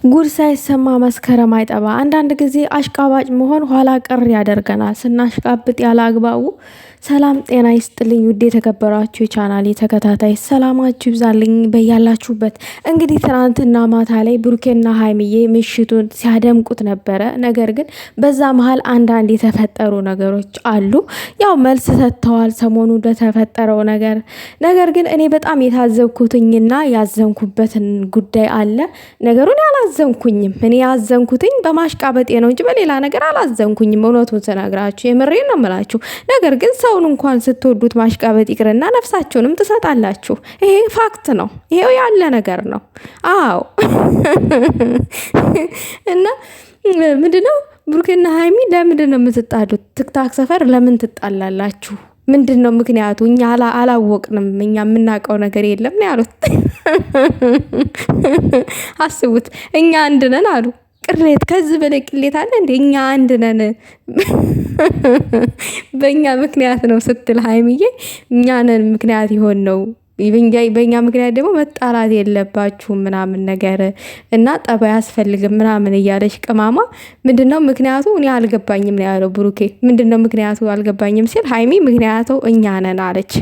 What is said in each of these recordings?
ጉድ ሳይሰማ መስከረም አይጠባ። አንዳንድ ጊዜ አሽቃባጭ መሆን ኋላ ቀር ያደርገናል። ስናሽቃብጥ ያለ አግባቡ። ሰላም ጤና ይስጥልኝ ውድ የተከበራችሁ የቻናሌ ተከታታይ ሰላማችሁ ይብዛልኝ በያላችሁበት። እንግዲህ ትናንትና ማታ ላይ ብሩኬና ሀይሚዬ ምሽቱን ሲያደምቁት ነበረ። ነገር ግን በዛ መሀል አንዳንድ የተፈጠሩ ነገሮች አሉ። ያው መልስ ሰጥተዋል ሰሞኑ እንደተፈጠረው ነገር ግን እኔ በጣም የታዘብኩትኝና ያዘንኩበትን ጉዳይ አለ። ነገሩን አላዘንኩኝም። እኔ ያዘንኩትኝ በማሽቃበጤ ነው እንጂ በሌላ ነገር አላዘንኩኝም። እውነቱን ስነግራችሁ የምሬን ነው የምላችሁ። ነገር ግን ሰውን እንኳን ስትወዱት ማሽቃበጥ ይቅርና ነፍሳችሁንም ትሰጣላችሁ። ይሄ ፋክት ነው። ይሄው ያለ ነገር ነው። አዎ እና ምንድነው ብሩኬና ሀይሚ ለምንድነው የምትጣሉት? ትክታክ ሰፈር ለምን ትጣላላችሁ? ምንድነው ምክንያቱ? እኛ አላወቅንም። እኛ የምናውቀው ነገር የለም ነው ያሉት። አስቡት፣ እኛ አንድ ነን አሉ። ቅሌት ከዚህ በላይ ቅሌት አለ እንዴ? እኛ አንድ ነን በእኛ ምክንያት ነው ስትል ሀይሚዬ፣ እኛ ነን ምክንያት ይሆን ነው። በእኛ ምክንያት ደግሞ መጣላት የለባችሁም ምናምን ነገር እና ጠባ ያስፈልግም ምናምን እያለች ቅማማ ምንድነው ምክንያቱ? እኔ አልገባኝም ነው ያለው ብሩኬ። ምንድነው ምክንያቱ አልገባኝም ሲል ሀይሚ ምክንያቱ እኛ ነን አለች።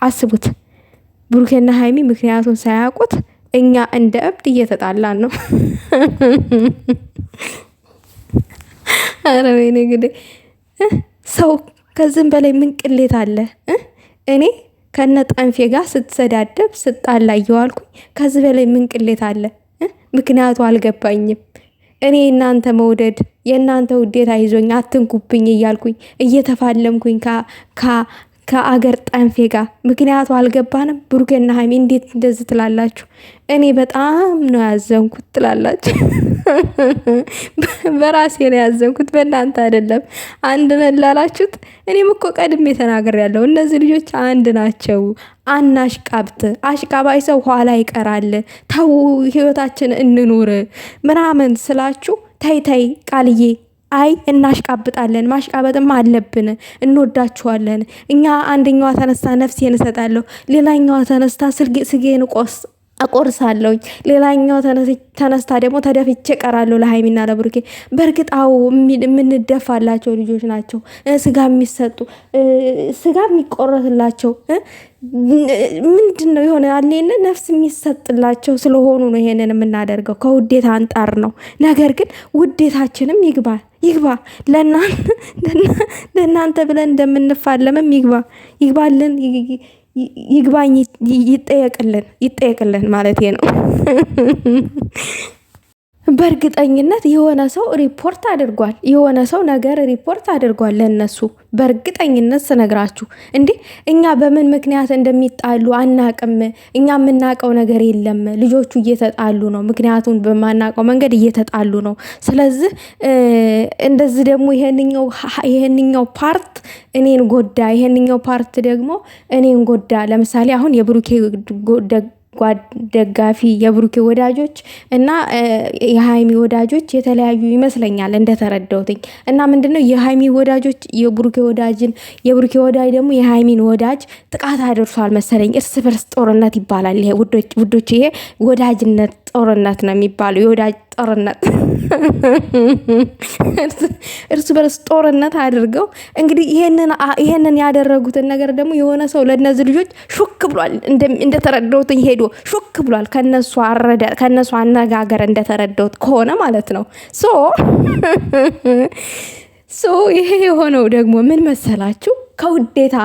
አስቡት፣ ብሩኬና ሀይሚ ምክንያቱን ሳያውቁት እኛ እንደ እብድ እየተጣላን ነው። አረ ወይኔ እንግዲህ ሰው ከዚህም በላይ ምን ቅሌት አለ? እኔ ከነ ጠንፌ ጋር ስትሰዳደብ ስጣላ እየዋልኩኝ ከዚህ በላይ ምን ቅሌት አለ? ምክንያቱ አልገባኝም። እኔ እናንተ መውደድ የእናንተ ውዴታ ይዞኝ አትንኩብኝ እያልኩኝ እየተፋለምኩኝ ከአገር ጠንፌ ጋር ምክንያቱ አልገባንም። ብሩኬና ሀይሚ እንዴት እንደዚህ ትላላችሁ? እኔ በጣም ነው ያዘንኩት ትላላችሁ። በራሴ ነው ያዘንኩት፣ በእናንተ አይደለም። አንድ ነን ላላችሁት እኔም እኮ ቀድሜ ተናግሬያለሁ። እነዚህ ልጆች አንድ ናቸው። አናሽቃብጥ። አሽቃባይ ሰው ኋላ ይቀራል። ተው ህይወታችን እንኑር ምናምን ስላችሁ ተይ ቃልዬ፣ አይ እናሽቃብጣለን፣ ማሽቃበጥም አለብን። እንወዳችኋለን። እኛ አንደኛዋ ተነስታ ነፍሴን እሰጣለሁ፣ ሌላኛዋ ተነስታ ስጌን አቆርሳለሁኝ፣ ሌላኛው ተነስታ ደግሞ ተደፍቼ ቀራለሁ ለሀይሚና ለብሩኬ። በእርግጥ አዎ የምንደፋላቸው ልጆች ናቸው። ስጋ የሚሰጡ ስጋ የሚቆረስላቸው ምንድን ነው የሆነ አሌለ ነፍስ የሚሰጥላቸው ስለሆኑ ነው ይሄንን የምናደርገው። ከውዴታ አንጣር ነው። ነገር ግን ውዴታችንም ይግባ ለእናንተ ብለን እንደምንፋለምም ይግባልን፣ ይግባኝ፣ ይጠየቅልን ማለት ነው። በእርግጠኝነት የሆነ ሰው ሪፖርት አድርጓል። የሆነ ሰው ነገር ሪፖርት አድርጓል ለነሱ። በእርግጠኝነት ስነግራችሁ እንዴ እኛ በምን ምክንያት እንደሚጣሉ አናቅም። እኛ የምናውቀው ነገር የለም። ልጆቹ እየተጣሉ ነው። ምክንያቱን በማናውቀው መንገድ እየተጣሉ ነው። ስለዚህ እንደዚህ ደግሞ ይሄንኛው ፓርት እኔን ጎዳ፣ ይሄንኛው ፓርት ደግሞ እኔን ጎዳ። ለምሳሌ አሁን የብሩኬ ደጋፊ የብሩኬ ወዳጆች እና የሃይሚ ወዳጆች የተለያዩ ይመስለኛል እንደተረዳሁትኝ። እና ምንድነው የሃይሚ ወዳጆች የብሩኬ ወዳጅ ደግሞ የሃይሚን ወዳጅ ጥቃት አድርሷል መሰለኝ። እርስ በርስ ጦርነት ይባላል ይሄ ውዶች፣ ይሄ ወዳጅነት ጦርነት ነው የሚባለው። የወዳጅ ጦርነት እርስ በርስ ጦርነት አድርገው እንግዲህ ይሄንን ያደረጉትን ነገር ደግሞ የሆነ ሰው ለነዚህ ልጆች ሹክ ብሏል። እንደተረዳሁትኝ ሄዶ ሹክ ብሏል። ከነሱ አነጋገር እንደተረዳሁት ከሆነ ማለት ነው። ሶ ይሄ የሆነው ደግሞ ምን መሰላችሁ? ከውዴታ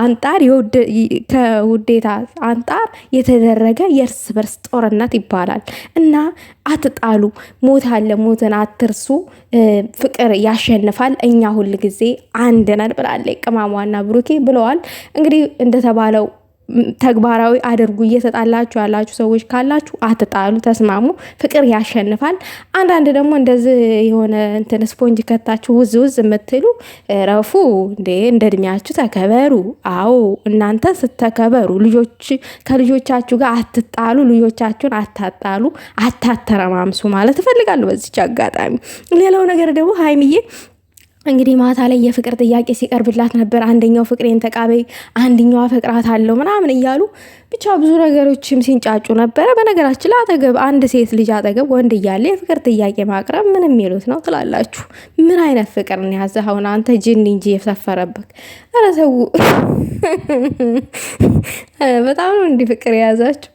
አንጣር የተደረገ የእርስ በርስ ጦርነት ይባላል። እና አትጣሉ። ሞት አለ፣ ሞትን አትርሱ። ፍቅር ያሸንፋል። እኛ ሁል ጊዜ አንድ ነን ብላለች ቅማሟና ብሩኬ ብለዋል። እንግዲህ እንደተባለው ተግባራዊ አድርጉ። እየተጣላችሁ ያላችሁ ሰዎች ካላችሁ አትጣሉ፣ ተስማሙ። ፍቅር ያሸንፋል። አንዳንድ ደግሞ እንደዚህ የሆነ እንትን ስፖንጅ ከታችሁ ውዝ የምትሉ ረፉ እንደ እድሜያችሁ ተከበሩ። አዎ እናንተ ስተከበሩ ከልጆቻችሁ ጋር አትጣሉ፣ ልጆቻችሁን አታጣሉ፣ አታተረማምሱ ማለት እፈልጋለሁ በዚች አጋጣሚ። ሌላው ነገር ደግሞ ሀይሚዬ እንግዲህ ማታ ላይ የፍቅር ጥያቄ ሲቀርብላት ነበር። አንደኛው ፍቅሬን ተቃበይ፣ አንደኛው አፈቅራት አለው ምናምን እያሉ ብቻ ብዙ ነገሮችም ሲንጫጩ ነበረ። በነገራችን ላይ አጠገብ አንድ ሴት ልጅ አጠገብ ወንድ እያለ የፍቅር ጥያቄ ማቅረብ ምንም የሚሉት ነው ትላላችሁ? ምን አይነት ፍቅር ነው ያዘህ አሁን አንተ? ጅን እንጂ የሰፈረበት። ኧረ ተው በጣም ነው እንዲህ ፍቅር የያዛችሁ።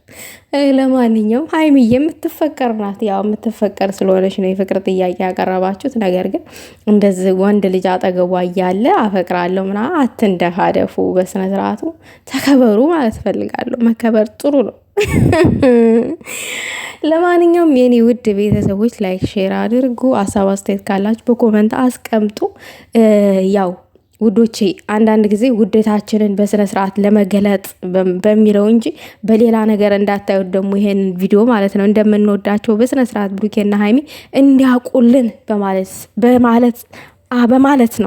ለማንኛውም ሀይሚዬ የምትፈቀር ናት። ያው የምትፈቀር ስለሆነች ነው የፍቅር ጥያቄ ያቀረባችሁት። ነገር ግን እንደዚህ ወንድ ልጅ አጠገቧ እያለ አፈቅራለሁ ምና አትንደፋደፉ። በስነ ስርዓቱ ተከበሩ ማለት ፈልጋለሁ። መከበር ጥሩ ነው። ለማንኛውም የኔ ውድ ቤተሰቦች ላይክ ሼር አድርጉ። ሀሳብ አስተያየት ካላችሁ በኮመንት አስቀምጡ። ያው ውዶቼ አንዳንድ ጊዜ ውዴታችንን በስነ ስርዓት ለመገለጥ በሚለው እንጂ በሌላ ነገር እንዳታዩት። ደግሞ ይሄን ቪዲዮ ማለት ነው እንደምንወዳቸው በስነ ስርዓት ብሩኬና ሀይሚ እንዲያውቁልን በማለት ነው።